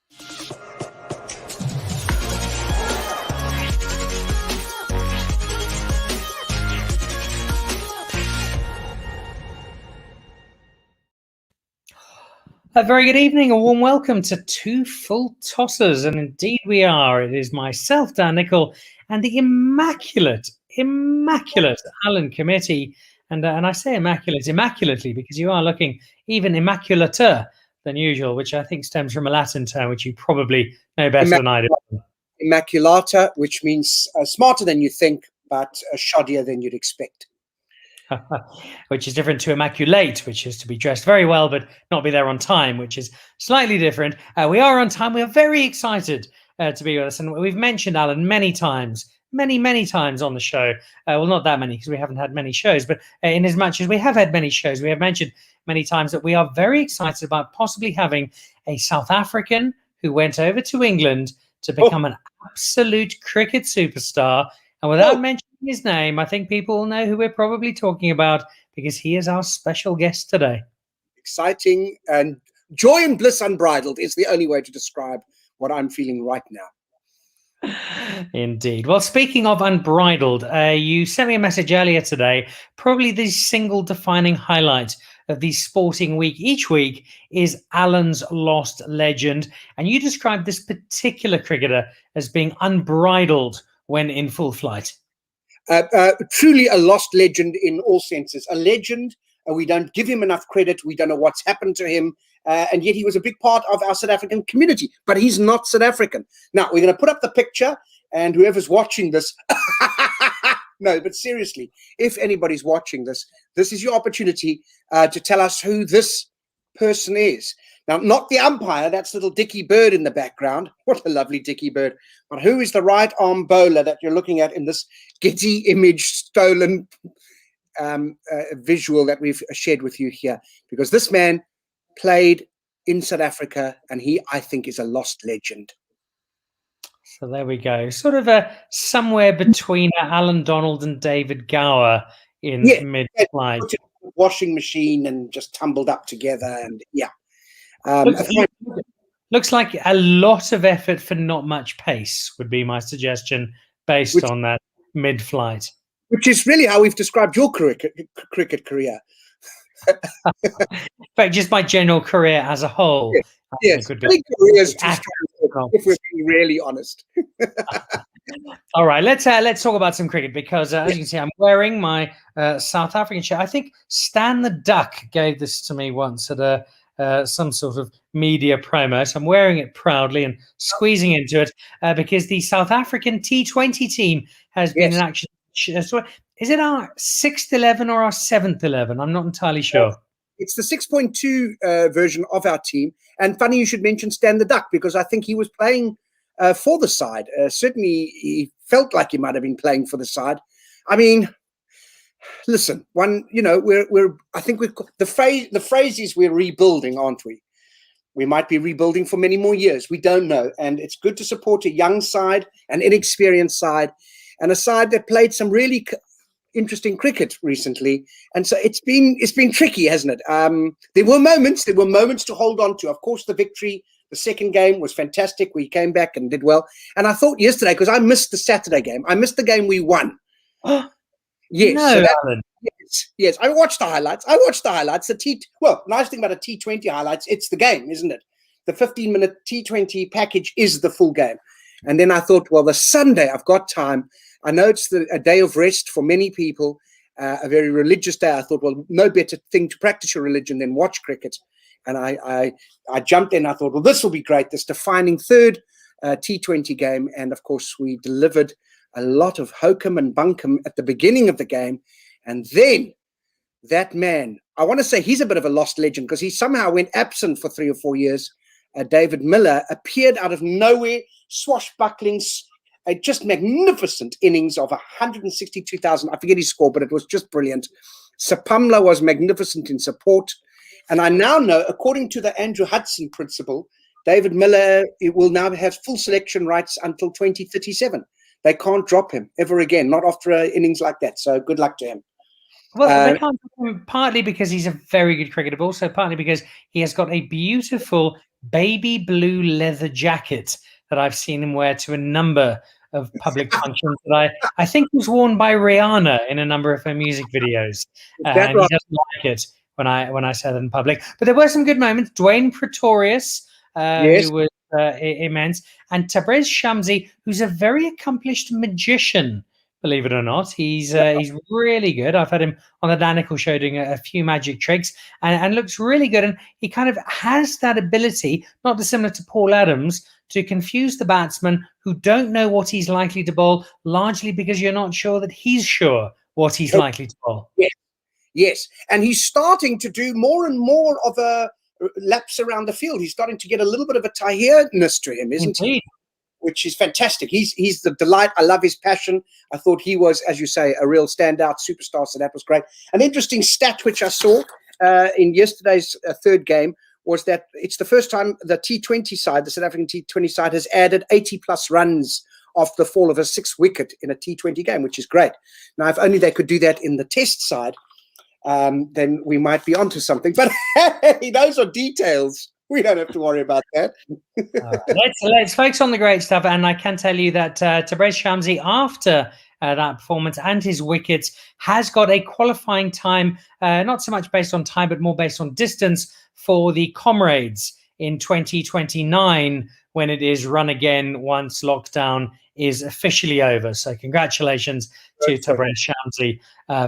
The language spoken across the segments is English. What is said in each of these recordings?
A very good evening, a warm welcome to Two Full Tossers, and indeed we are. It is myself, Dan Nicol, and the immaculate Alan Committie, and I say immaculately because you are looking even immaculater than usual, which I think stems from a Latin term which you probably know better than I do. Immaculata, which means smarter than you think, but shoddier than you'd expect. Which is different to immaculate, which is to be dressed very well but not be there on time, which is slightly different. We are on time. We are very excited to be with us, and we've mentioned Alan many times on the show. Well, not that many because we haven't had many shows, but in as much as we have had many shows, we have mentioned many times that we are very excited about possibly having a South African who went over to England to become an absolute cricket superstar. And without mentioning his name, I think people will know who we're probably talking about because he is our special guest today. Exciting and joy and bliss unbridled is the only way to describe what I'm feeling right now. Indeed. Well, speaking of unbridled, you sent me a message earlier today. Probably the single defining highlight of the sporting week each week is Alan's lost legend. And you described this particular cricketer as being unbridled when in full flight. Truly a lost legend in all senses. A legend. We don't give him enough credit. We don't know what's happened to him. And yet he was a big part of our South African community. But he's not South African. Now, we're going to put up the picture. And whoever's watching this... No, but seriously, if anybody's watching this, this is your opportunity to tell us who this person is. Now, not the umpire, that's little Dickie Bird in the background. What a lovely Dickie Bird. But who is the right arm bowler that you're looking at in this Getty image stolen visual that we've shared with you here? Because this man played in South Africa and he, I think, is a lost legend. So there we go. Sort of somewhere between Alan Donald and David Gower in mid-flight. Washing machine and just tumbled up together and looks like a lot of effort for not much pace would be my suggestion based on that mid-flight. Which is really how we've described your cricket career. But just my general career as a whole. Yes. Careers if we're being really honest. All right, let's talk about some cricket because as you can see, I'm wearing my South African shirt. I think Stan the Duck gave this to me once at some sort of media promo. So I'm wearing it proudly and squeezing into it because the South African T20 team has been in action. So is it our 6th 11 or our 7th 11? I'm not entirely sure. It's the 6.2 version of our team. And funny you should mention Stan the Duck because I think he was playing for the side. Certainly he felt like he might have been playing for the side. I mean, listen, I think the phrase is we're rebuilding, aren't we? We might be rebuilding for many more years. We don't know. And it's good to support a young side, an inexperienced side, and a side that played some really interesting cricket recently. And so it's been tricky, hasn't it? There were moments to hold on to. Of course, the victory, the second game was fantastic. We came back and did well. And I thought yesterday, because I missed the Saturday game, I missed the game we won. Yes. No, so yes. I watched the highlights. The nice thing about a T20 highlights, it's the game, isn't it? The 15-minute T20 package is the full game. And then I thought, well, the Sunday, I've got time. I know it's a day of rest for many people, a very religious day. I thought, well, no better thing to practice your religion than watch cricket. And I jumped in. I thought, well, this will be great, this defining third T20 game. And, of course, we delivered a lot of hokum and bunkum at the beginning of the game. And then that man, I want to say he's a bit of a lost legend because he somehow went absent for 3 or 4 years. David Miller appeared out of nowhere, swashbuckling, a just magnificent innings of 162,000. I forget his score, but it was just brilliant. Sapamla was magnificent in support. And I now know, according to the Andrew Hudson principle, David Miller will now have full selection rights until 2037. They can't drop him ever again, not after an innings like that. So good luck to him. Well, they can't drop him partly because he's a very good cricketer, but also partly because he has got a beautiful baby blue leather jacket that I've seen him wear to a number of public functions that I think was worn by Rihanna in a number of her music videos. That And he right? doesn't like it when I say that in public. But there were some good moments. Dwayne Pretorius, Yes. who was immense, and Tabrez Shamsi, who's a very accomplished magician. Believe it or not, he's really good. I've had him on the Dan Nicholl show doing a few magic tricks, and looks really good. And he kind of has that ability, not dissimilar to Paul Adams, to confuse the batsmen who don't know what he's likely to bowl, largely because you're not sure that he's sure what he's likely to bowl. Yes. Yes. And he's starting to do more and more of a laps around the field. He's starting to get a little bit of a Tahir-ness to him, isn't Indeed. he? Which is fantastic. He's the delight. I love his passion. I thought he was, as you say, a real standout superstar. So that was great. An interesting stat which I saw in yesterday's third game was that it's the first time the T20 side, the South African T20 side, has added 80-plus runs off the fall of a 6 wicket in a T20 game, which is great. Now, if only they could do that in the Test side, then we might be onto something. But hey, those are details. We don't have to worry about that. Let's focus on the great stuff. And I can tell you that Tabrez Shamsi, after that performance and his wickets, has got a qualifying time, not so much based on time, but more based on distance for the Comrades in 2029, when it is run again once lockdown is officially over. So congratulations to Tabrez Shamsi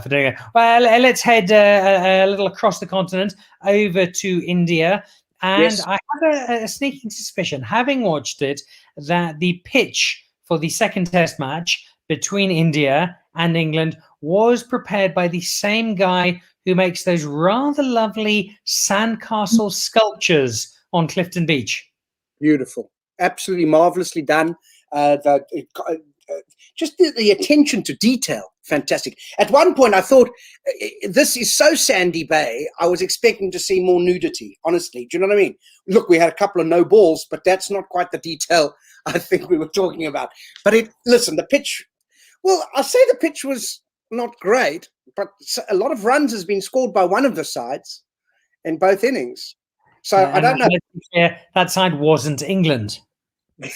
for doing it. Well, let's head a little across the continent over to India. And Yes. I have a sneaking suspicion, having watched it, that the pitch for the second test match between India and England was prepared by the same guy who makes those rather lovely sandcastle sculptures on Clifton Beach. Beautiful. Absolutely marvelously done. Just the attention to detail, fantastic. At one point, I thought, this is so Sandy Bay, I was expecting to see more nudity, honestly. Do you know what I mean? Look, we had a couple of no balls, but that's not quite the detail I think we were talking about. But listen, the pitch, well, I'll say the pitch was not great, but a lot of runs has been scored by one of the sides in both innings. So I don't know. Yeah, that side wasn't England.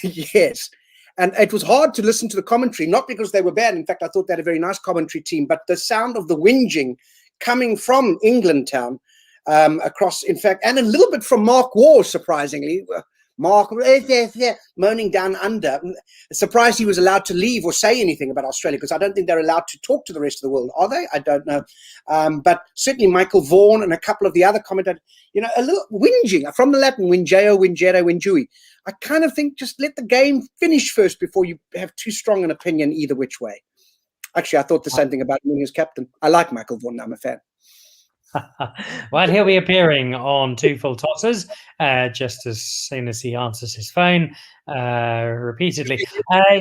Yes. And it was hard to listen to the commentary, not because they were bad. In fact, I thought they had a very nice commentary team, but the sound of the whinging coming from England town across, in fact, and a little bit from Mark Waugh, surprisingly. Mark moaning down under. Surprised he was allowed to leave or say anything about Australia, because I don't think they're allowed to talk to the rest of the world, are they? I don't know. But certainly Michael Vaughan and a couple of the other commentators, a little whinging from the Latin, wingeo, wingere, winjui. I kind of think just let the game finish first before you have too strong an opinion either which way. Actually, I thought the same thing about him as captain. I like Michael Vaughan. I'm a fan. Well, he'll be appearing on Two Full Tosses just as soon as he answers his phone repeatedly.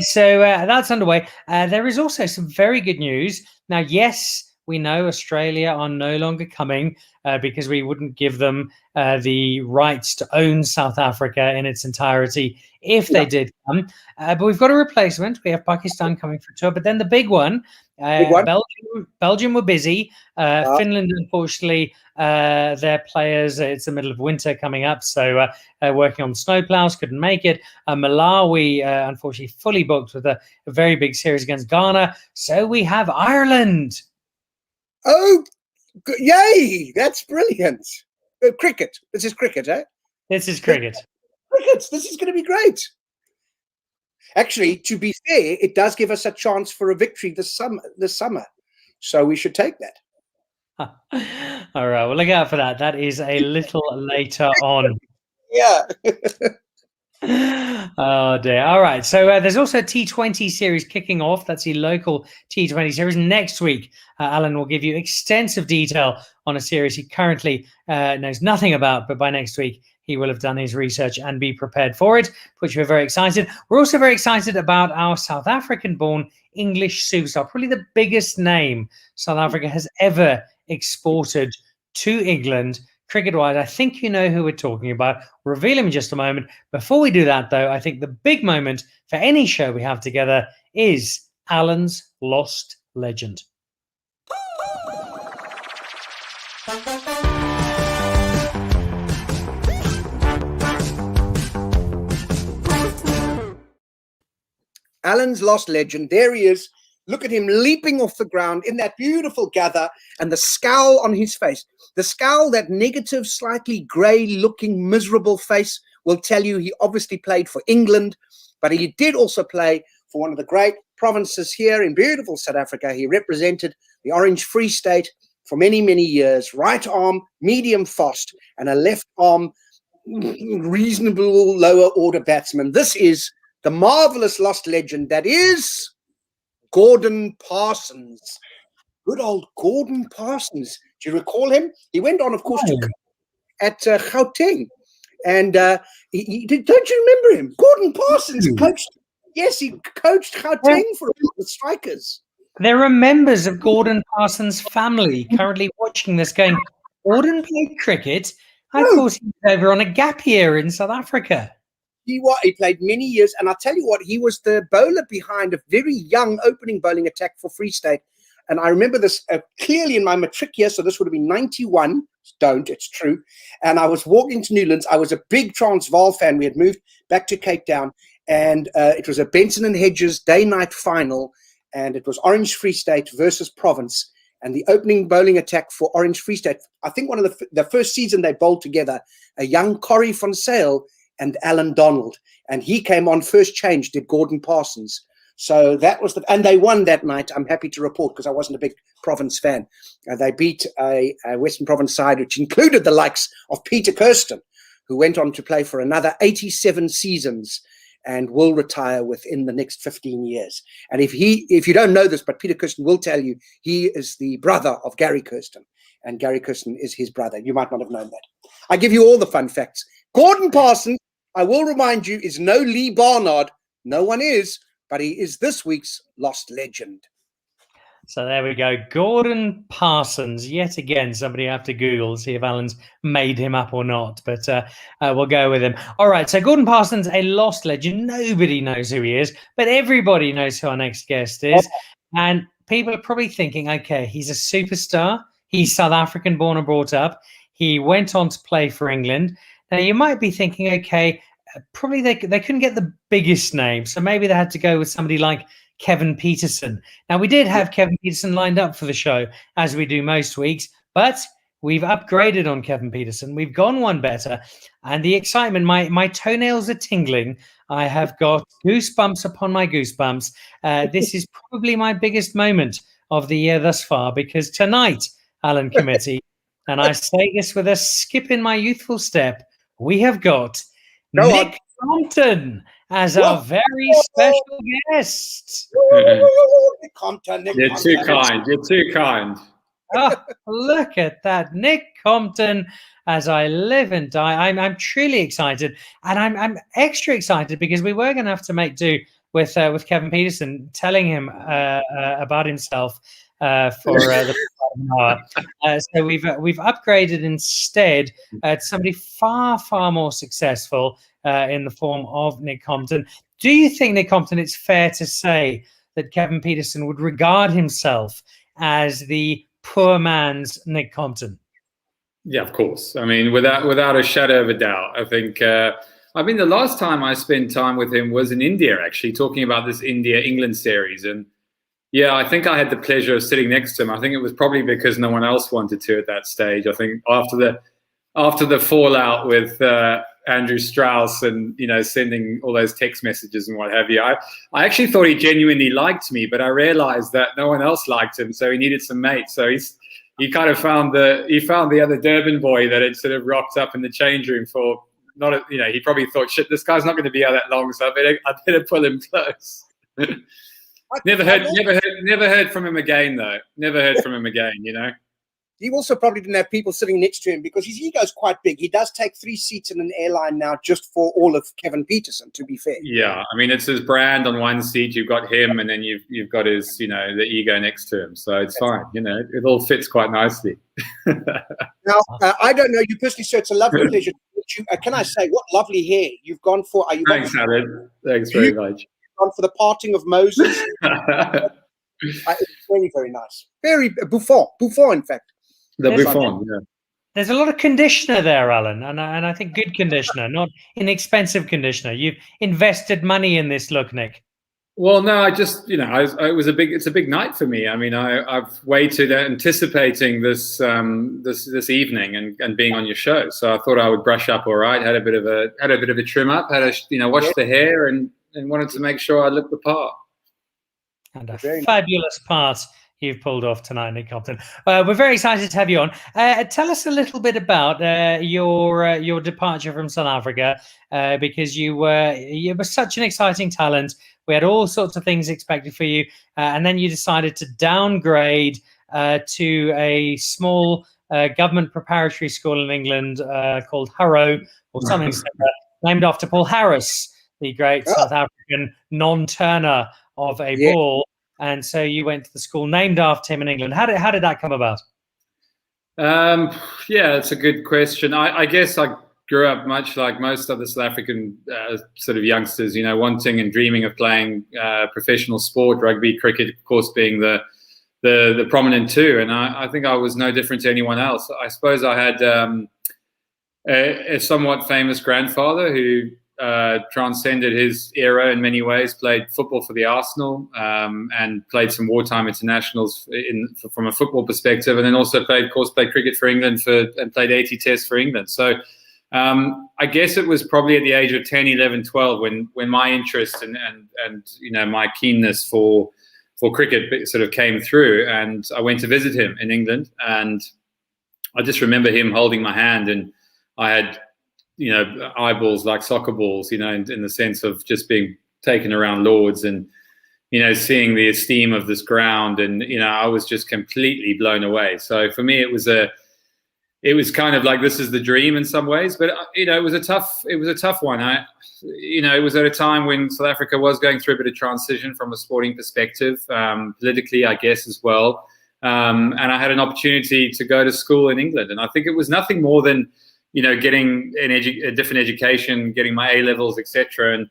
So that's underway. There is also some very good news. Now, yes, we know Australia are no longer coming because we wouldn't give them the rights to own South Africa in its entirety if they did come. But we've got a replacement. We have Pakistan coming for tour. But then the big one, Belgium were busy. Finland, unfortunately, their players, it's the middle of winter coming up, so working on snowplows, couldn't make it. Malawi, unfortunately, fully booked with a very big series against Ghana. So we have Ireland. Oh, yay! That's brilliant. Cricket. This is cricket, eh? This is cricket. Cricket. This is going to be great. Actually, to be fair, it does give us a chance for a victory this summer. So we should take that. All right. Well, look out for that. That is a little later on. Yeah. Oh dear. All right. So there's also a T20 series kicking off. That's the local T20 series next week. Alan will give you extensive detail on a series he currently knows nothing about, but by next week he will have done his research and be prepared for it, which we're very excited. We're also very excited about our South African-born English superstar, probably the biggest name South Africa has ever exported to England. Cricket-wise, I think you know who we're talking about. We'll reveal him in just a moment. Before we do that, though, I think the big moment for any show we have together is Alan's Lost Legend. Alan's lost legend. There he is. Look at him leaping off the ground in that beautiful gather, and the scowl on his face. The scowl, that negative, slightly grey-looking, miserable face, will tell you he obviously played for England, but he did also play for one of the great provinces here in beautiful South Africa. He represented the Orange Free State for many, many years. Right arm, medium fast, and a left arm, reasonable lower order batsman. This is the marvelous lost legend that is Gordon Parsons. Good old Gordon Parsons. Do you recall him? He went on, of course, to coach at Gauteng. And don't you remember him? Gordon Parsons coached. Yes, he coached Gauteng for the Strikers. There are members of Gordon Parsons' family currently watching this going, Gordon played cricket? I thought he was over on a gap year in South Africa. He played many years, and I'll tell you what, he was the bowler behind a very young opening bowling attack for Free State. And I remember this clearly in my matric year, so this would have been 91. It's true. And I was walking to Newlands. I was a big Transvaal fan. We had moved back to Cape Town, and it was a Benson and Hedges day-night final, and it was Orange Free State versus Province. And the opening bowling attack for Orange Free State, I think one of the first season they bowled together, a young Corrie van Zyl and Alan Donald. And he came on first change, did Gordon Parsons. So that was and they won that night, I'm happy to report, because I wasn't a big Province fan. They beat a Western Province side, which included the likes of Peter Kirsten, who went on to play for another 87 seasons and will retire within the next 15 years. And if you don't know this, but Peter Kirsten will tell you, he is the brother of Gary Kirsten, and Gary Kirsten is his brother. You might not have known that. I give you all the fun facts. Gordon Parsons, I will remind you, is no Lee Barnard. No one is, but he is this week's lost legend. So there we go. Gordon Parsons, yet again, somebody have to Google, see if Alan's made him up or not, but we'll go with him. All right, so Gordon Parsons, a lost legend. Nobody knows who he is, but everybody knows who our next guest is. And people are probably thinking, okay, he's a superstar. He's South African born and brought up. He went on to play for England. Now, you might be thinking, okay, probably they couldn't get the biggest name, so maybe they had to go with somebody like Kevin Peterson. Now, we did have Kevin Peterson lined up for the show, as we do most weeks, but we've upgraded on Kevin Peterson. We've gone one better, and the excitement, my toenails are tingling. I have got goosebumps upon my goosebumps. This is probably my biggest moment of the year thus far, because tonight, Alan Committie, and I say this with a skip in my youthful step, we have got Nick Compton as our very special guest. Nick Compton. You're too kind. You're too kind. Oh, look at that. Nick Compton, as I live and die. I'm truly excited. And I'm extra excited because we were going to have to make do with Kevin Peterson, telling him about himself for the hour. So we've upgraded instead to somebody far, far more successful in the form of Nick Compton. Do you think, Nick Compton, it's fair to say that Kevin Peterson would regard himself as the poor man's Nick Compton? Yeah, of course. I mean, without a shadow of a doubt. I think, the last time I spent time with him was in India, actually, talking about this India-England series. And yeah, I think I had the pleasure of sitting next to him. I think it was probably because no one else wanted to at that stage. I think after the fallout with Andrew Strauss and, sending all those text messages and what have you, I actually thought he genuinely liked me, but I realized that no one else liked him, so he needed some mates. So he kind of found the other Durban boy that had sort of rocked up in the change room for he probably thought, shit, this guy's not going to be out that long, so I better pull him close. Never heard from him again, though. Never heard from him again, He also probably didn't have people sitting next to him because his ego's quite big. He does take 3 seats in an airline now just for all of Kevin Peterson, to be fair. Yeah, I mean, it's his brand on one seat. You've got him, and then you've got his, the ego next to him. So it's fine, It all fits quite nicely. Now, I don't know you personally, so it's a lovely pleasure to meet you. Can I say, what lovely hair you've gone for? Thanks, Alan. Thanks very much. Gone for the parting of Moses. It's very, very nice. Very Buffon, in fact. The Buffon, yeah. There's a lot of conditioner there, Alan, and I think good conditioner, not inexpensive conditioner. You've invested money in this look, Nick. Well, no, I just, it's a big night for me. I mean, I've waited anticipating this this evening and being on your show. So I thought I would brush up all right. Had a bit of a trim up. Washed the hair and wanted to make sure I looked the part. And a fabulous part you've pulled off tonight, Nick Compton. We're very excited to have you on. Tell us a little bit about your departure from South Africa, because you were such an exciting talent. We had all sorts of things expected for you, and then you decided to downgrade to a small government preparatory school in England called Harrow, or something similar, named after Paul Harris, the great South African non-turner of a ball. And so you went to the school named after him in England. How did that come about? Yeah, it's a good question. I guess I grew up much like most other South African sort of youngsters, wanting and dreaming of playing professional sport, rugby, cricket, of course, being the prominent two. And I think I was no different to anyone else. I suppose I had a somewhat famous grandfather who transcended his era in many ways, played football for the Arsenal, and played some wartime internationals from a football perspective, and then also played cricket for England and played 80 tests for England. So I guess it was probably at the age of 10, 11, 12 when my interest and my keenness for cricket sort of came through, and I went to visit him in England, and I just remember him holding my hand, and I had eyeballs like soccer balls, in the sense of just being taken around Lords and, seeing the esteem of this ground. And, I was just completely blown away. So for me, it was kind of like, this is the dream in some ways, but, it was a tough one. It was at a time when South Africa was going through a bit of transition from a sporting perspective, politically, I guess, as well. And I had an opportunity to go to school in England. And I think it was nothing more than, getting a different education, getting my A levels, etc. And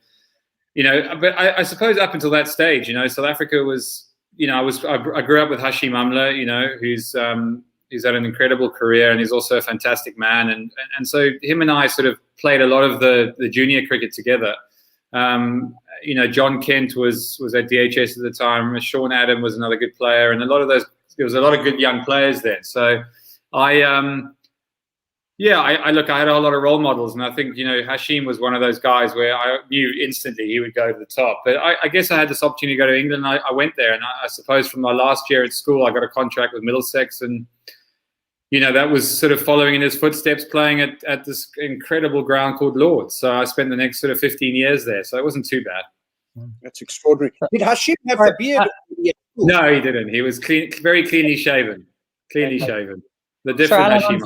but I suppose up until that stage, South Africa was, I grew up with Hashim Amla, who's had an incredible career, and he's also a fantastic man. And so him and I sort of played a lot of the junior cricket together. John Kent was at DHS at the time. Sean Adam was another good player, and there was a lot of good young players there. So I had a whole lot of role models, and I think, Hashim was one of those guys where I knew instantly he would go to the top. But I guess I had this opportunity to go to England. And I went there, and I suppose from my last year at school, I got a contract with Middlesex, and, that was sort of following in his footsteps, playing at this incredible ground called Lords. So I spent the next sort of 15 years there. So it wasn't too bad. That's extraordinary. Did Hashim have the beard? No, he didn't. He was very cleanly shaven. Shaven. The different Hashim.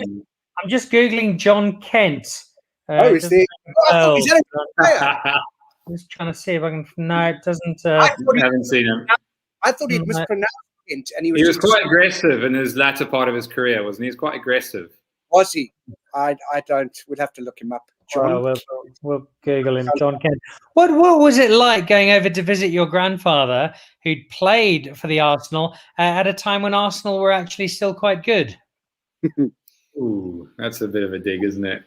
I'm just Googling John Kent. Is there? I'm just trying to see if I can. No, it doesn't. I haven't seen him. I thought he'd mispronounced Kent, and he was quite aggressive in his latter part of his career, wasn't he? He was quite aggressive. Was he? I don't. We'd have to look him up. John. We'll Google him. John Kent. What was it like going over to visit your grandfather, who'd played for the Arsenal at a time when Arsenal were actually still quite good? Ooh, that's a bit of a dig, isn't it?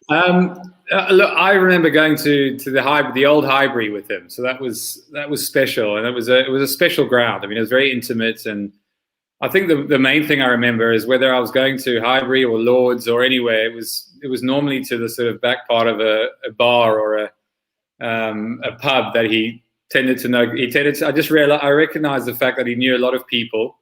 Look, I remember going to the old Highbury with him, so that was special, and it was a special ground. I mean, it was very intimate, and I think the main thing I remember is whether I was going to Highbury or Lords or anywhere, it was normally to the sort of back part of a bar or a pub that he tended to know. I recognized the fact that he knew a lot of people.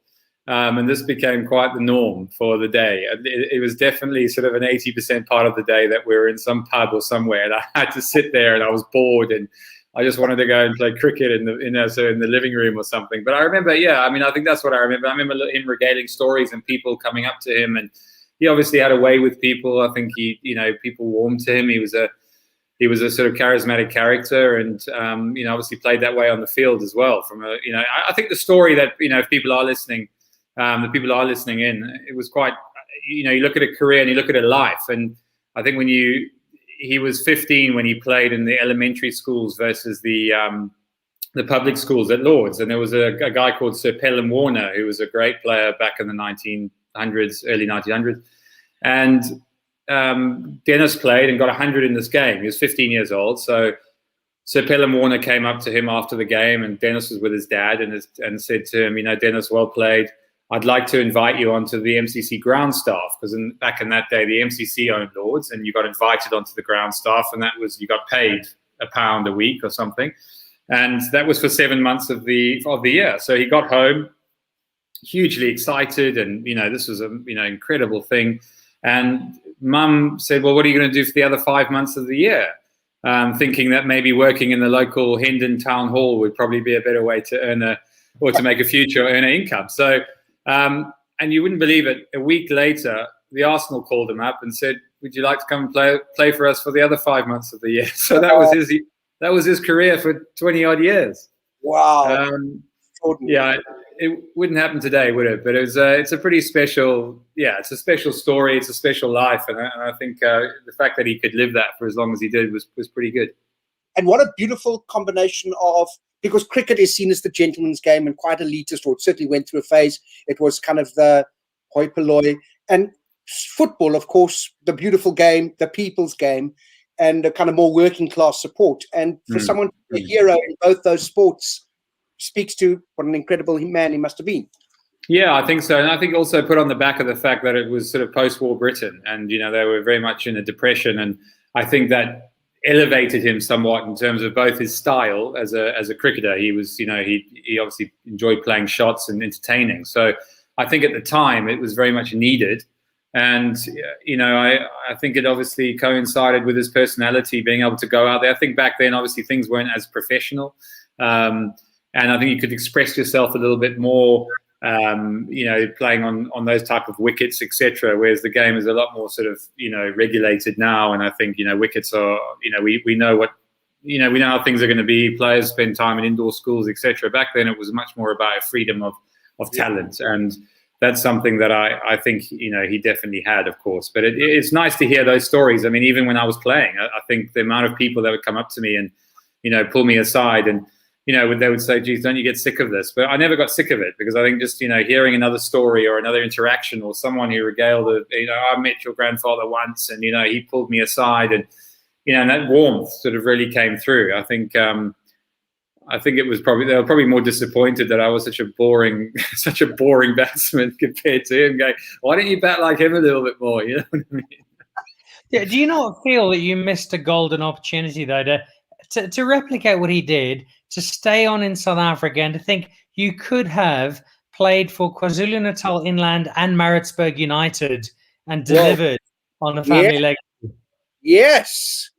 And this became quite the norm for the day. It was definitely sort of an 80% part of the day that we were in some pub or somewhere, and I had to sit there, and I was bored, and I just wanted to go and play cricket in the living room or something. But I remember, I think that's what I remember. I remember him regaling stories and people coming up to him, and he obviously had a way with people. I think people warmed to him. He was a sort of charismatic character, and obviously played that way on the field as well. I think the story that if people are listening. The people are listening in. It was quite, you look at a career and you look at a life. And I think he was 15 when he played in the elementary schools versus the public schools at Lords. And there was a guy called Sir Pelham Warner, who was a great player back in the 1900s, early 1900s. And Dennis played and got 100 in this game. He was 15 years old. So Sir Pelham Warner came up to him after the game, and Dennis was with his dad, and said to him, Dennis, well played. I'd like to invite you onto the MCC ground staff, because back in that day, the MCC owned Lords, and you got invited onto the ground staff, and you got paid £1 a week or something, and that was for 7 months of the year. So he got home, hugely excited, and this was an incredible thing. And Mum said, "Well, what are you going to do for the other 5 months of the year?" Thinking that maybe working in the local Hendon Town Hall would probably be a better way to to make a future or earn an income. So, and you wouldn't believe it, a week later, the Arsenal called him up and said, "Would you like to come and play for us for the other 5 months of the year?" So that was his career for 20 odd years. Wow. Yeah, it wouldn't happen today, would it? But it's a pretty special, it's a special story. It's a special life. And I think the fact that he could live that for as long as he did was pretty good. And what a beautiful combination of, because cricket is seen as the gentleman's game and quite elitist, or it certainly went through a phase. It was kind of the hoi polloi. And football, of course, the beautiful game, the people's game, and a kind of more working class support. And for someone to be a hero in both those sports speaks to what an incredible man he must have been. Yeah, I think so. And I think also put on the back of the fact that it was sort of post-war Britain, and, they were very much in a depression. And I think that elevated him somewhat in terms of both his style as a cricketer. He was, he obviously enjoyed playing shots and entertaining. So I think at the time it was very much needed. And, I think it obviously coincided with his personality, being able to go out there. I think back then, obviously, things weren't as professional. And I think you could express yourself a little bit more, playing on those type of wickets, etc. Whereas the game is a lot more sort of, regulated now. And I think, wickets are, we know what, we know how things are going to be. Players spend time in indoor schools, etc. Back then, it was much more about freedom of talent. And that's something that I think, he definitely had, of course. But it's nice to hear those stories. I mean, even when I was playing, I think the amount of people that would come up to me and, pull me aside and, they would say, "Geez, don't you get sick of this?" But I never got sick of it, because I think just, hearing another story or another interaction, or someone who regaled, I met your grandfather once, and, he pulled me aside, and, and that warmth sort of really came through. I think it was they were probably more disappointed that I was such a boring batsman compared to him. Going, "Why don't you bat like him a little bit more?" You know what I mean? Yeah. Do you not feel that you missed a golden opportunity though to replicate what he did, to stay on in South Africa, and to think you could have played for KwaZulu-Natal Inland and Maritzburg United and delivered on a family legacy? Yes.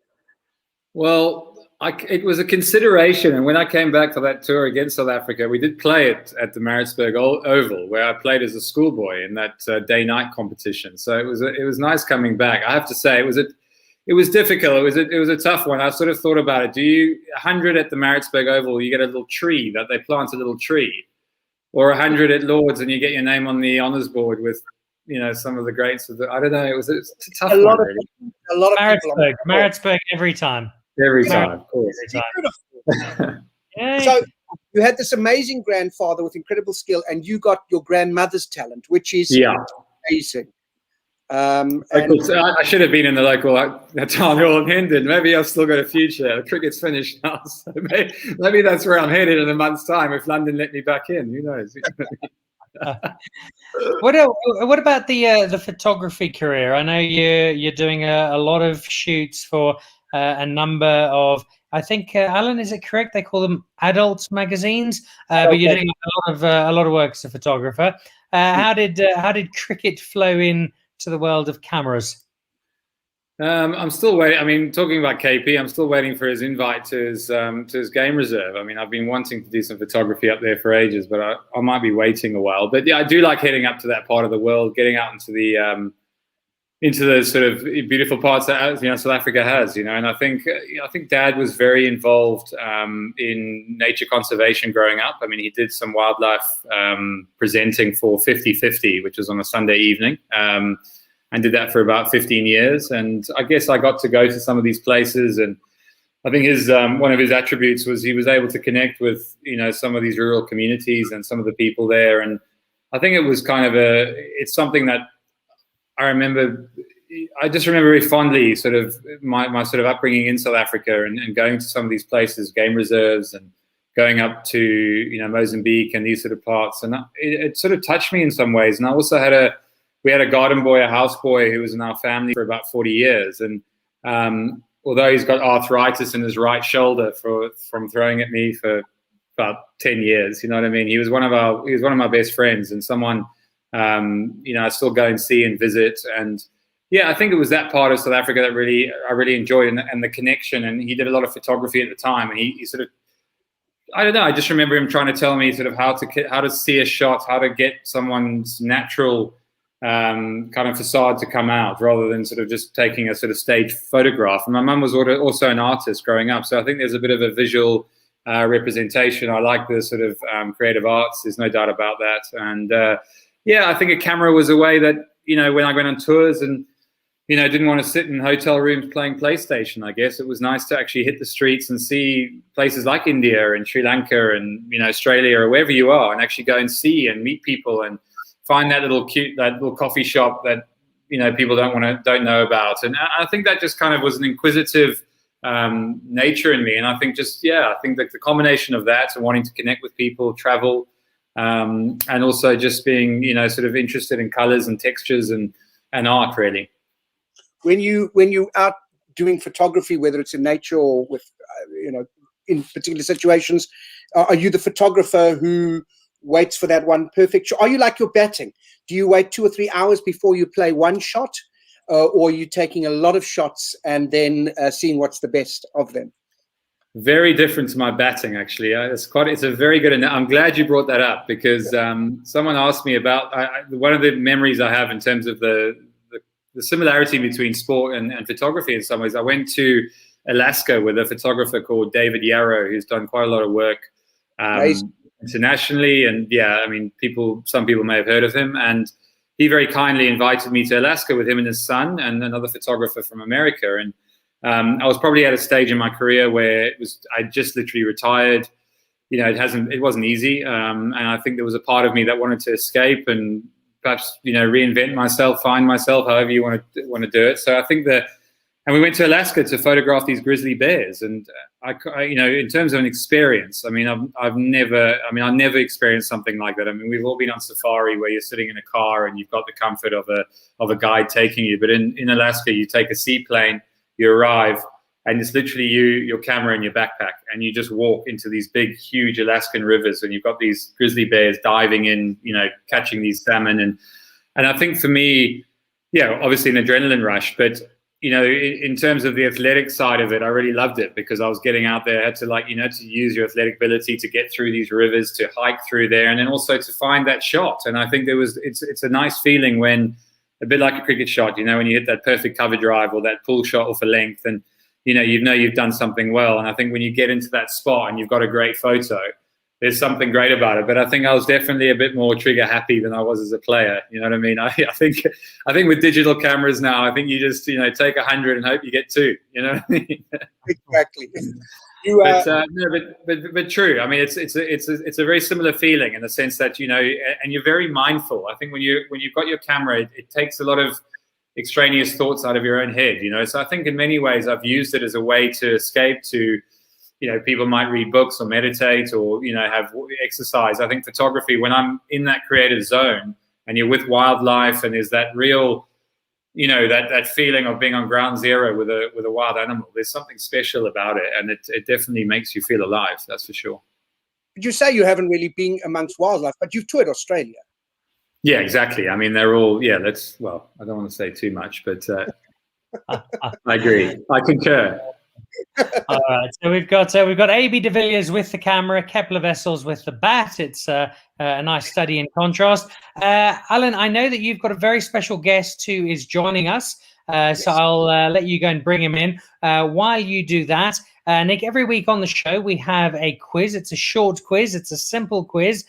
Well, it was a consideration. And when I came back for that tour against South Africa, we did play it at the Maritzburg Oval, where I played as a schoolboy in that day-night competition. So it was nice coming back. I have to say, it was difficult. It was a tough one. I sort of thought about it. 100 at the Maritzburg Oval, you get a little tree that they plant a little tree, or 100 at Lords and you get your name on the honours board with, some of the greats of the. I don't know. It was a tough one. A lot of Maritzburg every time. Every time, of course. Yeah. So you had this amazing grandfather with incredible skill, and you got your grandmother's talent, which is amazing. I should have been in the local town hall in Hendon. Maybe I've still got a future. The cricket's finished now, so maybe that's where I'm headed in a month's time if London let me back in. Who knows? What about the photography career? I know you're doing a lot of shoots for a number of, I think, Alan, is it correct? They call them adult magazines, but you're doing a lot of work as a photographer. How did cricket flow in to the world of cameras? I'm still waiting. I mean, talking about KP, I'm still waiting for his invite to his game reserve. I mean, I've been wanting to do some photography up there for ages, but I might be waiting a while. But yeah, I do like heading up to that part of the world, getting out into the sort of beautiful parts that South Africa has. And I think Dad was very involved in nature conservation growing up. I mean, he did some wildlife presenting for 50/50, which was on a Sunday evening. And did that for about 15 years. And I guess I got to go to some of these places. And I think one of his attributes was he was able to connect with, some of these rural communities and some of the people there. And I think it was kind of it's something that I remember, I just remember very fondly sort of my sort of upbringing in South Africa and going to some of these places, game reserves, and going up to, you know, Mozambique and these sort of parts. And it sort of touched me in some ways. And I also we had a garden boy, a house boy who was in our family for about 40 years. And although he's got arthritis in his right shoulder from throwing at me for about 10 years, you know what I mean? He was one of my best friends, and someone, you know, I still go and see and visit. And yeah, I think it was that part of South Africa that I really enjoyed, and the connection. And he did a lot of photography at the time, and he sort of, I don't know, I just remember him trying to tell me sort of how to see a shot, how to get someone's natural kind of facade to come out, rather than sort of just taking a sort of stage photograph. And my mum was also an artist growing up, so I think there's a bit of a visual representation. I like the sort of creative arts, there's no doubt about that. And yeah, I think a camera was a way that, you know, when I went on tours and, you know, didn't want to sit in hotel rooms playing PlayStation, I guess it was nice to actually hit the streets and see places like India and Sri Lanka and, you know, Australia or wherever you are, and actually go and see and meet people and find that little coffee shop that, you know, people don't know about. And I think that just kind of was an inquisitive nature in me. And I think I think that the combination of that and wanting to connect with people, travel, and also just being, you know, sort of interested in colors and textures and art, really. When you out doing photography, whether it's in nature or with, you know, in particular situations, are you the photographer who waits for that one perfect shot? Are you like your batting? Do you wait 2 or 3 hours before you play one shot, or are you taking a lot of shots and then seeing what's the best of them? Very different to my batting, actually. It's a very good. And I'm glad you brought that up, because someone asked me about one of the memories I have in terms of the similarity between sport and photography. In some ways, I went to Alaska with a photographer called David Yarrow, who's done quite a lot of work internationally. And yeah, I mean, some people may have heard of him. And he very kindly invited me to Alaska with him and his son and another photographer from America. And I was probably at a stage in my career where I just literally retired. You know, it wasn't easy. And I think there was a part of me that wanted to escape and perhaps, you know, reinvent myself, find myself, however you want to do it. So I think and we went to Alaska to photograph these grizzly bears. And I you know, in terms of an experience, I mean, I've never experienced something like that. I mean, we've all been on safari where you're sitting in a car and you've got the comfort of a guide taking you. But in Alaska, you take a seaplane, you arrive, and it's literally your camera and your backpack, and you just walk into these big, huge Alaskan rivers, and you've got these grizzly bears diving in, you know, catching these salmon. And I think for me, yeah, obviously an adrenaline rush, but, you know, in terms of the athletic side of it, I really loved it, because I was getting out there, had to, like, you know, to use your athletic ability to get through these rivers, to hike through there, and then also to find that shot. And I think it's a nice feeling when, a bit like a cricket shot, you know, when you hit that perfect cover drive or that pull shot off a length, and you know you've done something well. And I think when you get into that spot and you've got a great photo, there's something great about it. But I think I was definitely a bit more trigger happy than I was as a player. You know what I mean? I think with digital cameras now, I think you just, you know, take 100 and hope you get 2. You know what I mean? Exactly. But true. I mean, it's a very similar feeling in the sense that, you know, and you're very mindful. I think when you've got your camera, it takes a lot of extraneous thoughts out of your own head, you know. So I think in many ways I've used it as a way to escape to, you know, people might read books or meditate or, you know, have exercise. I think photography, when I'm in that creative zone and you're with wildlife and there's that real, you know, that feeling of being on ground zero with a wild animal, there's something special about it, and it definitely makes you feel alive. That's for sure. But you say you haven't really been amongst wildlife, but you've toured Australia. Yeah, exactly. I mean, they're all, yeah, well, I don't want to say too much, but I agree. I concur. All right, so we've got AB de Villiers with the camera, Kepler Wessels with the bat. It's a nice study in contrast. Alan, I know that you've got a very special guest who is joining us, so I'll let you go and bring him in. While you do that, Nick, every week on the show we have a quiz. It's a short quiz. It's a simple quiz.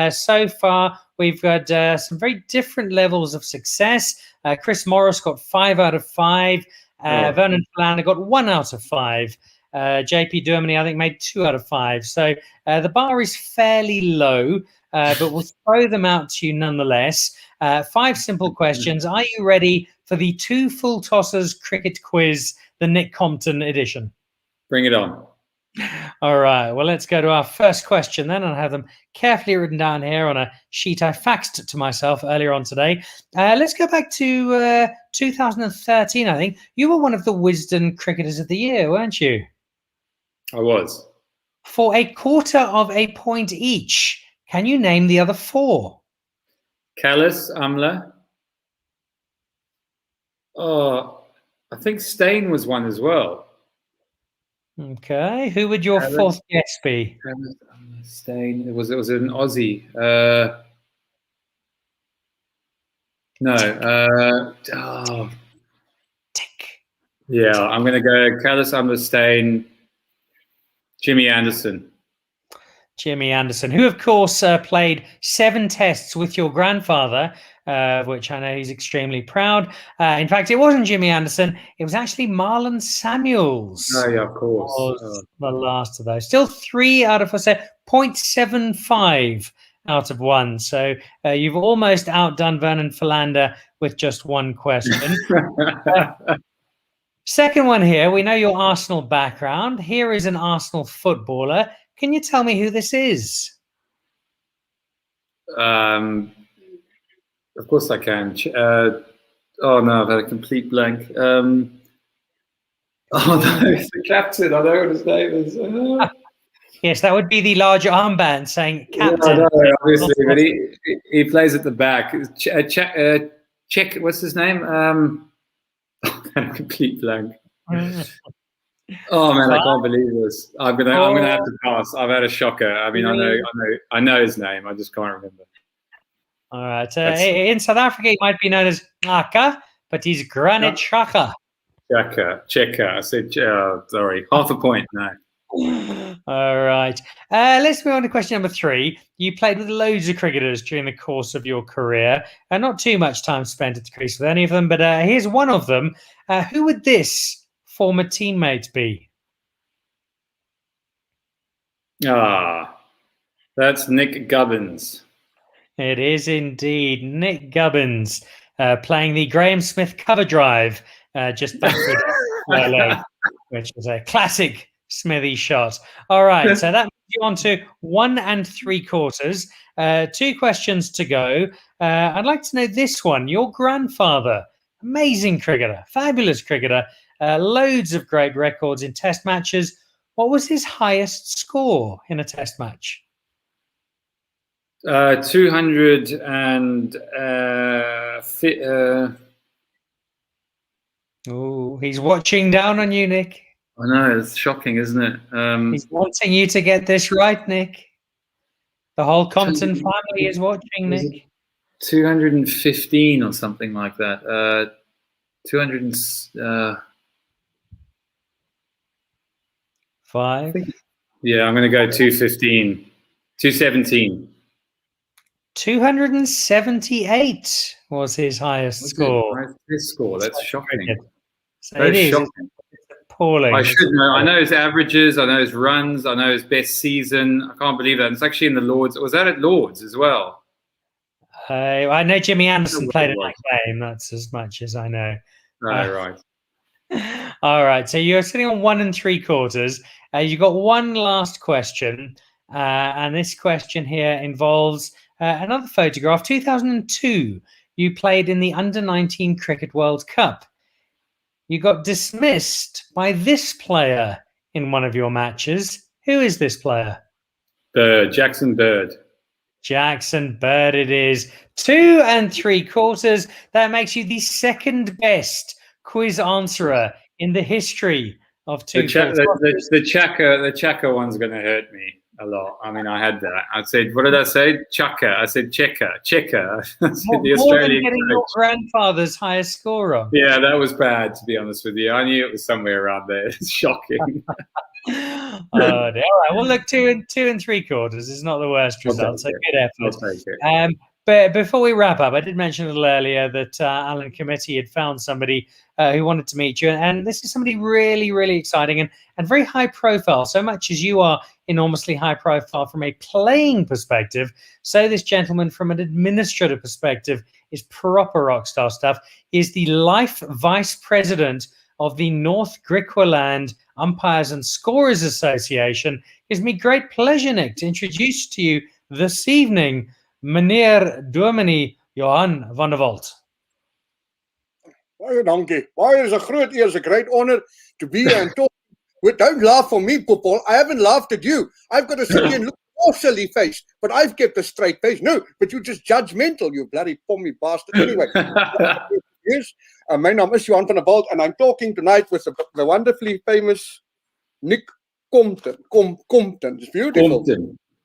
So far, we've got some very different levels of success. Chris Morris got 5 out of 5. Vernon Flander got 1 out of 5. JP Dermody, I think, made 2 out of 5. So the bar is fairly low, but we'll throw them out to you nonetheless. 5 simple questions. Are you ready for the Two Full Tossers cricket quiz, the Nick Compton edition? Bring it on. All right. Well, let's go to our first question then, and I have them carefully written down here on a sheet I faxed to myself earlier on today. Let's go back to 2013, I think. You were one of the Wisden Cricketers of the Year, weren't you? I was. For a quarter of a point each, can you name the other four? Callis, Amla. Oh, I think Stain was one as well. Okay. Who would your fourth guess be? Callis, Amla, Stain. It was an Aussie. No. Tick. Yeah, I'm going to go Callis, Amla, Stain, Jimmy Anderson. Jimmy Anderson, who of course played 7 tests with your grandfather, which I know he's extremely proud. In fact, it wasn't Jimmy Anderson. It was actually Marlon Samuels. Oh, yeah, of course. Was the last of those. Still 3 out of 0.75 out of 1. So you've almost outdone Vernon Philander with just one question. Second one here. We know your Arsenal background. Here is an Arsenal footballer. Can you tell me who this is? Of course I can. Oh no, I've had a complete blank. Oh no, it's the captain. I know what his name is. Yes, that would be the large armband saying captain. Yeah, no, obviously, but he plays at the back. Check. What's his name? Complete blank. Oh man, I can't believe this. I'm gonna have to pass. I've had a shocker. I mean, I know his name. I just can't remember. All right. In South Africa, he might be known as Aka, but he's Granit Xhaka. Checker. I said, sorry, half a point. No. All right. Let's move on to question number 3. You played with loads of cricketers during the course of your career, and not too much time spent at the crease with any of them, but here's one of them. Who would this former teammate be? That's Nick Gubbins. It is indeed Nick Gubbins, playing the Graham Smith cover drive just backward, which was a classic Smithy shot. All right, so that moves you on to 1 3/4. 2 questions to go. I'd like to know this one. Your grandfather, amazing cricketer, fabulous cricketer, loads of great records in test matches. What was his highest score in a test match? 200 and Oh, he's watching down on you, Nick. I know, it's shocking, isn't it? He's wanting you to get this right, Nick. The whole Compton family is watching, Nick. 215 or something like that. 200 5. Yeah, I'm going to go 215. 217. 278 was his highest score. His score, that's shocking. So it is. Shocking. It's appalling. I should know. I know his averages. I know his runs. I know his best season. I can't believe that. It's actually in the Lords. Was that at Lords as well? I know Jimmy Anderson played in that game. That's as much as I know. Right. All right. So you're sitting on 1 3/4. You've got one last question. And this question here involves another photograph. 2002, you played in the Under-19 Cricket World Cup. You got dismissed by this player in one of your matches. Who is this player? Jackson Bird. Jackson Bird it is. 2 3/4. That makes you the second best quiz answerer in the history of The Chaka one's going to hurt me a lot. I mean, I had that. I said, what did I say? Chaka. I said checker. I said the Australian getting your grandfather's highest score wrong. Yeah, that was bad, to be honest with you. I knew it was somewhere around there. It's shocking. Oh, dear. All right. Well, look, 2 3/4 is not the worst result. So good effort. But before we wrap up, I did mention a little earlier that Alan Committie had found somebody who wanted to meet you. And this is somebody really, really exciting and very high profile. So much as you are enormously high profile from a playing perspective, so this gentleman from an administrative perspective is proper rock star stuff. Is the life vice president of the North Griqualand Umpires and Scorers Association. It gives me great pleasure, Nick, to introduce to you this evening Meneer Dominee Johan van der Walt. Baie dankie. Baie is 'n groot eer, 'n great honor to be here and talk. Don't laugh for me, Popol. I haven't laughed at you. I've got to sit here and look more silly face, but I've kept a straight face. No, but you're just judgmental, you bloody pommy bastard. Anyway, yes, my name is Johan van der Walt, and I'm talking tonight with the wonderfully famous Nick Compton. Compton. It's beautiful.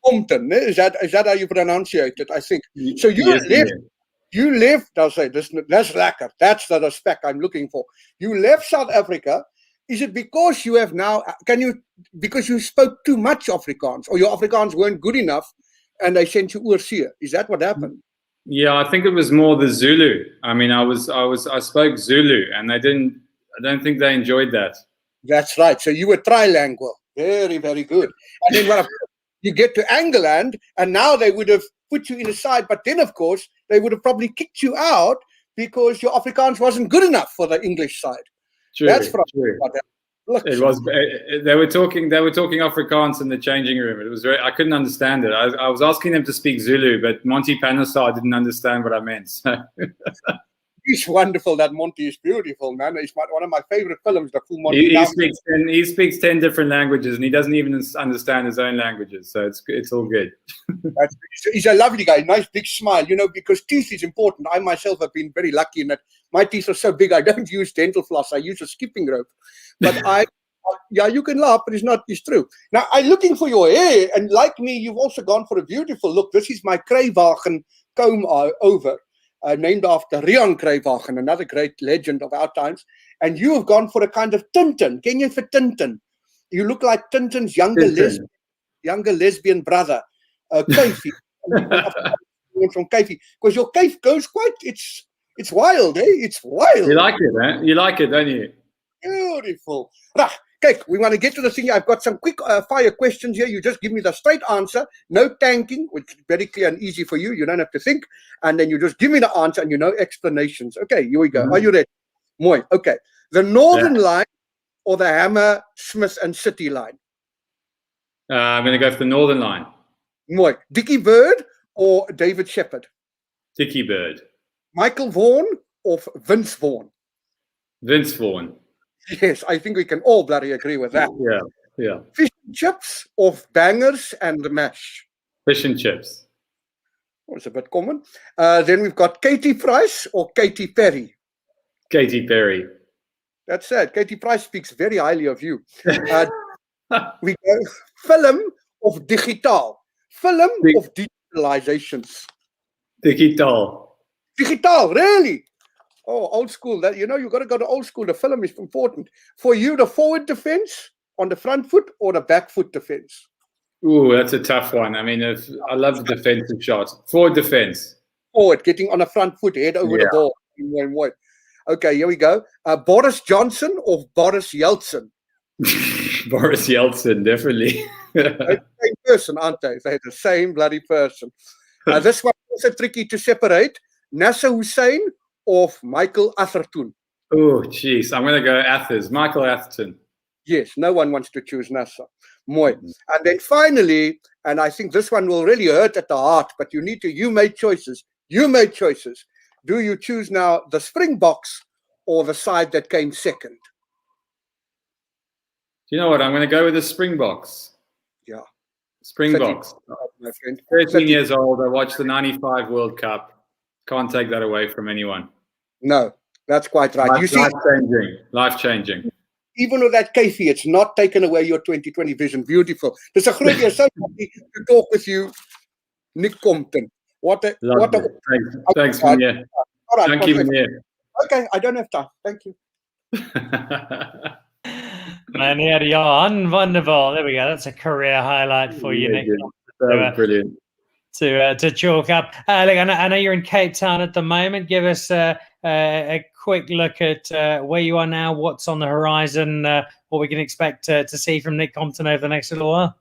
Compton. Is that how you pronunciate it? I think. So you left, I'll say, that's lekker. That's the respect I'm looking for. You left South Africa. Is it because you have now, because you spoke too much Afrikaans, or your Afrikaans weren't good enough and they sent you oorsee? Is that what happened? Yeah, I think it was more the Zulu. I mean, I spoke Zulu and I don't think they enjoyed that. That's right. So you were trilingual. Very, very good. And then you get to Angoland, and now they would have put you in a side, but then, of course, they would have probably kicked you out because your Afrikaans wasn't good enough for the English side. True, that's probably true. what happened. It was. They were talking Afrikaans in the changing room. It was very. I couldn't understand it. I was asking them to speak Zulu, but Monty Panesar didn't understand what I meant. So. He's wonderful. That Monty is beautiful, man. He's one of my favorite films. The full Monty. He speaks 10 different languages, and he doesn't even understand his own languages. So it's all good. He's a lovely guy. Nice big smile. You know, because teeth is important. I myself have been very lucky in that my teeth are so big. I don't use dental floss. I use a skipping rope. But yeah, you can laugh, but it's true. Now, I'm looking for your hair, and like me, you've also gone for a beautiful look. This is my Kruiwagen comb over. Named after Rian Kruiwagen, another great legend of our times. And you have gone for a kind of Tintin. Ken jy vir Tintin? You look like Tintin's younger lesbian brother, Keifie. From Keifie. Because your Keif goes quite, it's wild, eh? It's wild. You like it, eh? You like it, don't you? Beautiful. Right. Okay, we want to get to the thing. I've got some quick fire questions here. You just give me the straight answer. No tanking, which is very clear and easy for you. You don't have to think. And then you just give me the answer and explanations. Okay, here we go. Are you ready? Mooi. Okay. The Northern Line or the Hammer, Smith and City Line? I'm going to go for the Northern Line. Mooi. Dickie Bird or David Shepherd? Dickie Bird. Michael Vaughan or Vince Vaughan? Vince Vaughan. Yes, I think we can all bloody agree with that. Yeah. Fish and chips or bangers and mash? Fish and chips. Oh, it's a bit common. Then we've got Katie Price or Katy Perry? Katy Perry. That's sad. Katie Price speaks very highly of you. We go film of digital? Film of digitalizations? Digital. Digital, really? Oh, old school. That you've got to go to old school. The film is important. For you, the forward defense on the front foot or the back foot defense? Ooh, that's a tough one. I mean, I love the defensive shots. Forward defense. Forward, getting on the front foot, head over the ball. Okay, here we go. Boris Johnson or Boris Yeltsin? Boris Yeltsin, definitely. They're the same person, aren't they? They're the same bloody person. This one is also tricky to separate. Nasser Hussain or Michael Atherton? Oh, jeez. I'm going to go Michael Atherton. Yes, no one wants to choose Nasser. Mooi. And then finally, and I think this one will really hurt at the heart, but you made choices. You made choices. Do you choose now the Springboks or the side that came second? Do you know what? I'm going to go with the Springboks. Yeah. Springboks. 13 years old. I watched the 95 World Cup. Can't take that away from anyone. No, that's quite right. Life-changing. Even with that Keifie, it's not taken away your 2020 vision. Beautiful. There's a great eer so happy to talk with you, Nick Compton. Thanks, meneer. All right, thank you, meneer. Okay, I don't have time. Thank you. Meneer Johan van der Walt. There we go. That's a career highlight for you, Nick. That was brilliant. to chalk up. Look, I know you're in Cape Town at the moment. Give us a quick look at where you are now, what's on the horizon, what we can expect to see from Nick Compton over the next little while.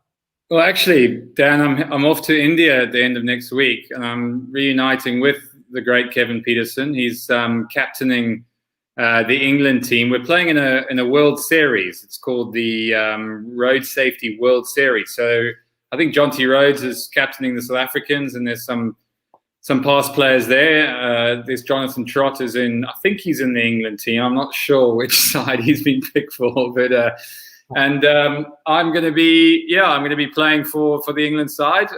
Well, actually, Dan, I'm off to India at the end of next week, and I'm reuniting with the great Kevin Pietersen. He's captaining the England team. We're playing in a World Series. It's called the Road Safety World Series. So I think Jonty Rhodes is captaining the South Africans, and there's some past players there. This Jonathan Trott is I think he's in the England team. I'm not sure which side he's been picked for, but and I'm going to be playing for the England side.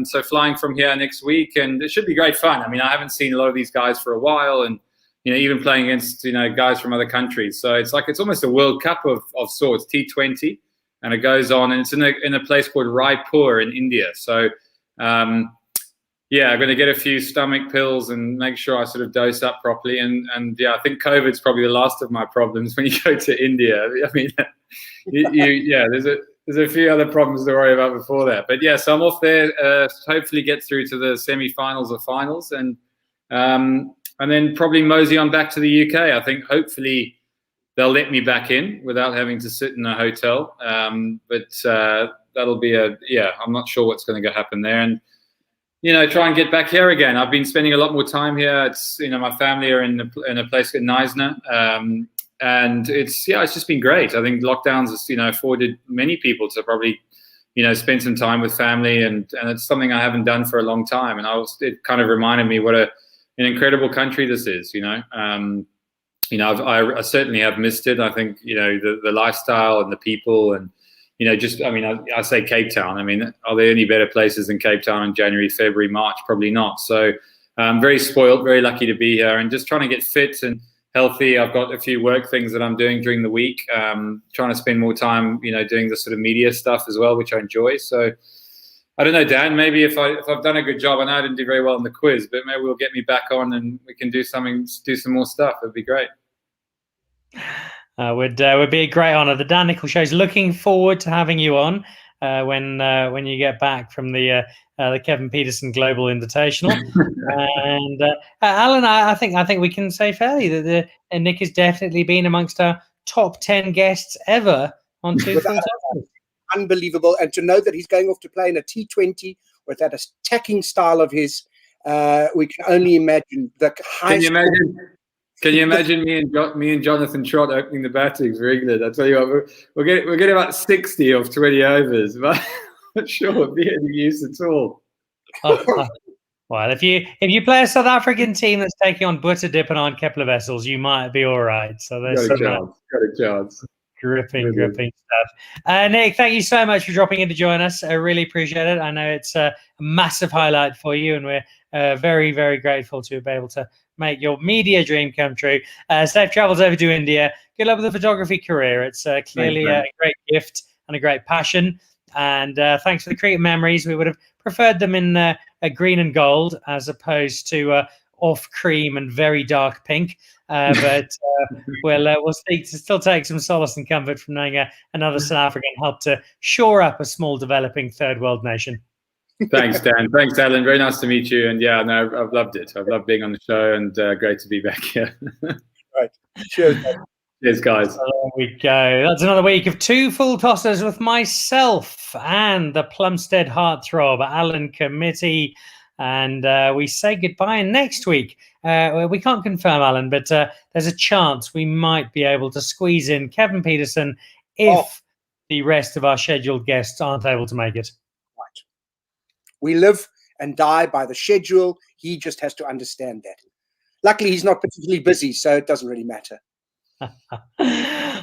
So flying from here next week, and it should be great fun. I mean, I haven't seen a lot of these guys for a while, and even playing against guys from other countries. So it's almost a World Cup of sorts, T20, and it goes on, and it's in a place called Raipur in India. So I'm going to get a few stomach pills and make sure I sort of dose up properly. And I think COVID's probably the last of my problems when you go to India. I mean, there's a few other problems to worry about before that. But yeah, so I'm off there. Hopefully get through to the semi-finals or finals, and then probably mosey on back to the UK. I think hopefully they'll let me back in without having to sit in a hotel. But that'll be I'm not sure what's going to happen there. And try and get back here again. I've been spending a lot more time here. It's my family are in a place called Neisner, and it's just been great. I think lockdowns has afforded many people to probably spend some time with family, and it's something I haven't done for a long time. And it kind of reminded me what an incredible country this is. I certainly have missed it. I think the lifestyle and the people, and I say Cape Town. I mean, are there any better places than Cape Town in January, February, March? Probably not. So I'm very spoiled, very lucky to be here, and just trying to get fit and healthy. I've got a few work things that I'm doing during the week, trying to spend more time, doing the sort of media stuff as well, which I enjoy. So I don't know, Dan, maybe if I've done a good job, I know I didn't do very well in the quiz, but maybe we'll get me back on and we can do some more stuff. It'd be great. Would be a great honour. The Dan Nicholl Show is looking forward to having you on when you get back from the Kevin Pietersen Global Invitational. And Alan, I think we can say fairly that Nick has definitely been amongst our top 10 guests ever on Two Full Tossers. Unbelievable, and to know that he's going off to play in a T20 with that attacking style of his, we can only imagine the highest. Can you imagine me and Jonathan Trott opening the battings for England? I tell you what, we'll get about 60 of 20 overs, but I'm not sure it'll be any use at all. Well, if you play a South African team that's taking on Boeta Dippennaar and Kepler Vessels, you might be all right. So there's got a chance. Gripping stuff. Nick, thank you so much for dropping in to join us. I really appreciate it. I know it's a massive highlight for you, and we're very, very grateful to be able to make your media dream come true. Safe travels over to India. Good luck with the photography career. It's clearly a great gift and a great passion. And thanks for the cricket memories. We would have preferred them in a green and gold as opposed to off cream and very dark pink. But we'll still take some solace and comfort from knowing another South African helped to shore up a small developing third world nation. Thanks, Dan. Thanks, Alan. Very nice to meet you. And I've loved it. I've loved being on the show, and great to be back here. Right. Cheers. Cheers, guys. There we go. That's another week of Two Full Tossers with myself and the Plumstead heartthrob, Alan Committie. And we say goodbye next week. We can't confirm, Alan, but there's a chance we might be able to squeeze in Kevin Pietersen if the rest of our scheduled guests aren't able to make it. Right. We live and die by the schedule. He just has to understand that. Luckily, he's not particularly busy, so it doesn't really matter.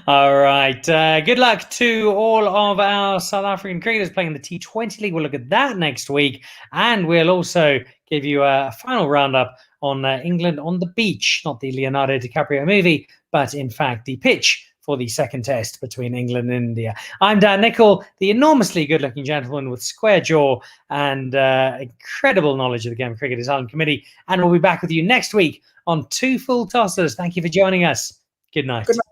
All right. Good luck to all of our South African cricketers playing in the T20 League. We'll look at that next week. And we'll also give you a final roundup on England on the beach. Not the Leonardo DiCaprio movie, but in fact the pitch for the second test between England and India. I'm Dan Nicholl, the enormously good-looking gentleman with square jaw and incredible knowledge of the game of cricket is Alan Committie. And we'll be back with you next week on Two Full Tossers. Thank you for joining us. Good night. Good night.